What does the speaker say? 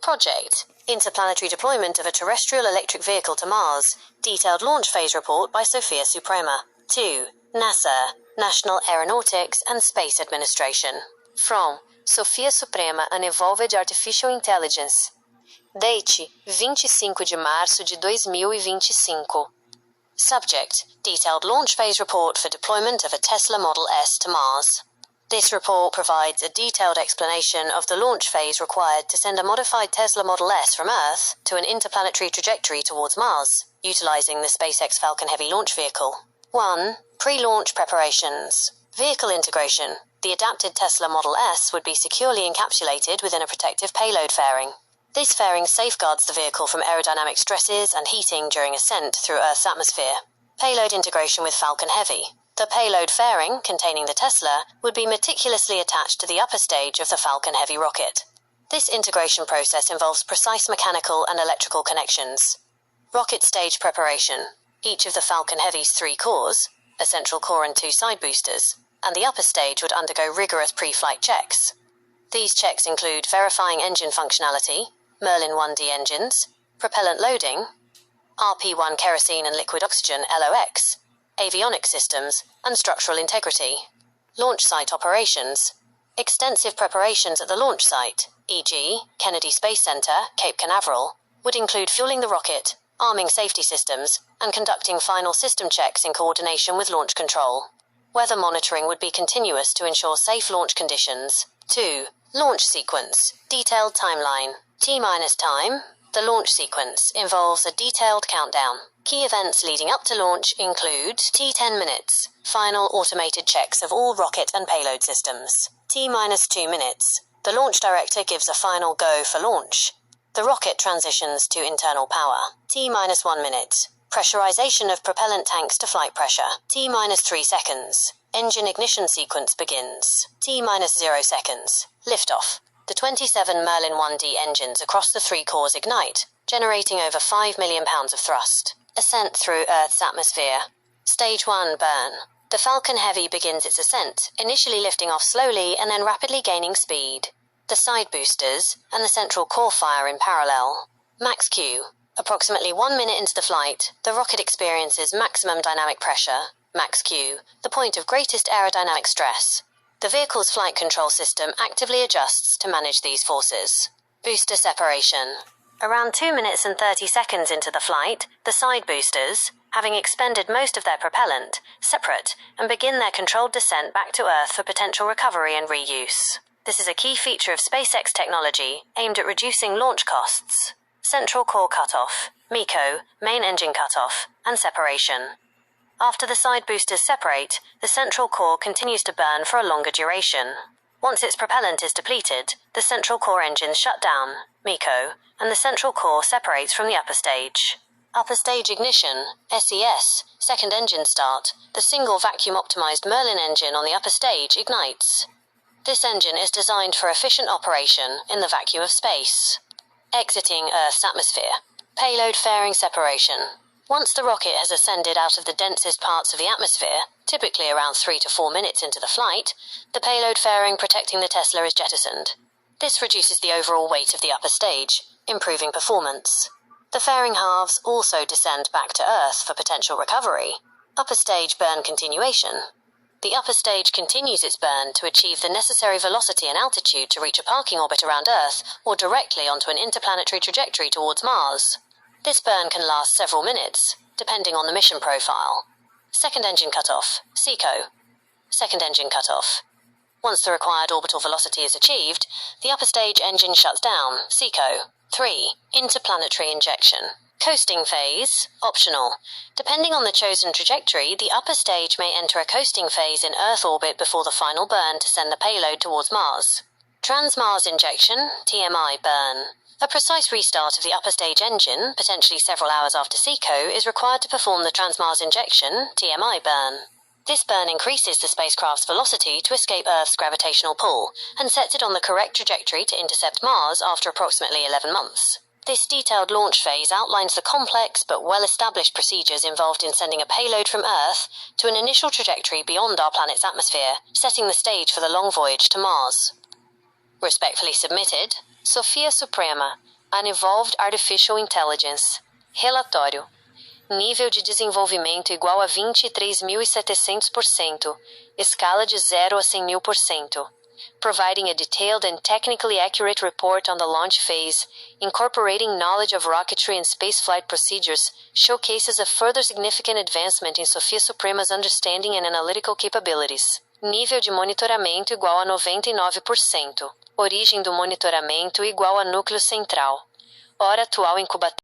Project: Interplanetary Deployment of a Terrestrial Electric Vehicle to Mars. Detailed Launch Phase Report by Sophia Suprema. 2. NASA, National Aeronautics and Space Administration. From Sophia Suprema and Evolved Artificial Intelligence. Date: 25 de março de 2025. Subject: Detailed Launch Phase Report for Deployment of a Tesla Model S to Mars. This report provides a detailed explanation of the launch phase required to send a modified Tesla Model S from Earth to an interplanetary trajectory towards Mars, utilizing the SpaceX Falcon Heavy launch vehicle. 1. Pre-launch preparations. Vehicle integration. The adapted Tesla Model S would be securely encapsulated within a protective payload fairing. This fairing safeguards the vehicle from aerodynamic stresses and heating during ascent through Earth's atmosphere. Payload integration with Falcon Heavy. The payload fairing, containing the Tesla, would be meticulously attached to the upper stage of the Falcon Heavy rocket. This integration process involves precise mechanical and electrical connections. Rocket stage preparation. Each of the Falcon Heavy's 3 cores, a central core and 2 side boosters, and the upper stage would undergo rigorous pre-flight checks. These checks include verifying engine functionality, Merlin 1D engines, propellant loading, RP1 kerosene and liquid oxygen LOX, avionics systems, and structural integrity. Launch site operations. Extensive preparations at the launch site, e.g., Kennedy Space Center, Cape Canaveral, would include fueling the rocket, arming safety systems, and conducting final system checks in coordination with launch control. Weather monitoring would be continuous to ensure safe launch conditions. 2. Launch sequence. Detailed timeline. T- time. The launch sequence involves a detailed countdown. Key events leading up to launch include T10 minutes, final automated checks of all rocket and payload systems. T-2 minutes. The launch director gives a final go for launch. The rocket transitions to internal power. T-1 minute. Pressurization of propellant tanks to flight pressure. T-3 seconds. Engine ignition sequence begins. T-0 seconds. Liftoff. The 27 Merlin 1D engines across the 3 cores ignite, generating over 5 million pounds of thrust. Ascent through Earth's atmosphere. Stage 1 burn. The Falcon Heavy begins its ascent, initially lifting off slowly and then rapidly gaining speed. The side boosters and the central core fire in parallel. Max Q. Approximately 1 minute into the flight, the rocket experiences maximum dynamic pressure, Max Q, the point of greatest aerodynamic stress. The vehicle's flight control system actively adjusts to manage these forces. Booster separation. Around 2 minutes and 30 seconds into the flight, the side boosters, having expended most of their propellant, separate and begin their controlled descent back to Earth for potential recovery and reuse. This is a key feature of SpaceX technology aimed at reducing launch costs. Central core cutoff, MECO, main engine cutoff, and separation. After the side boosters separate, the central core continues to burn for a longer duration. Once its propellant is depleted, the central core engines shut down, MECO, and the central core separates from the upper stage. Upper stage ignition, SES, second engine start, the single vacuum-optimized Merlin engine on the upper stage ignites. This engine is designed for efficient operation in the vacuum of space. Exiting Earth's atmosphere. Payload fairing separation. Once the rocket has ascended out of the densest parts of the atmosphere, typically around 3 to 4 minutes into the flight, the payload fairing protecting the Tesla is jettisoned. This reduces the overall weight of the upper stage, improving performance. The fairing halves also descend back to Earth for potential recovery. Upper stage burn continuation. The upper stage continues its burn to achieve the necessary velocity and altitude to reach a parking orbit around Earth or directly onto an interplanetary trajectory towards Mars. This burn can last several minutes, depending on the mission profile. Second engine cutoff, SECO. Second engine cutoff. Once the required orbital velocity is achieved, the upper stage engine shuts down, SECO. 3. Interplanetary injection. Coasting phase, optional. Depending on the chosen trajectory, the upper stage may enter a coasting phase in Earth orbit before the final burn to send the payload towards Mars. Trans-Mars injection, TMI burn. A precise restart of the upper stage engine, potentially several hours after SECO, is required to perform the Trans-Mars injection, TMI burn. This burn increases the spacecraft's velocity to escape Earth's gravitational pull, and sets it on the correct trajectory to intercept Mars after approximately 11 months. This detailed launch phase outlines the complex but well-established procedures involved in sending a payload from Earth to an initial trajectory beyond our planet's atmosphere, setting the stage for the long voyage to Mars. Respectfully submitted, Sophia Suprema, Unevolved Artificial Intelligence. Relatório. Nível de desenvolvimento igual a 23.700%. Escala de 0 a 100.000%. Providing a detailed and technically accurate report on the launch phase, incorporating knowledge of rocketry and spaceflight procedures, showcases a further significant advancement in Sophia Suprema's understanding and analytical capabilities. Nível de monitoramento igual a 99%. Origem do monitoramento igual a núcleo central. Hora atual incubatório.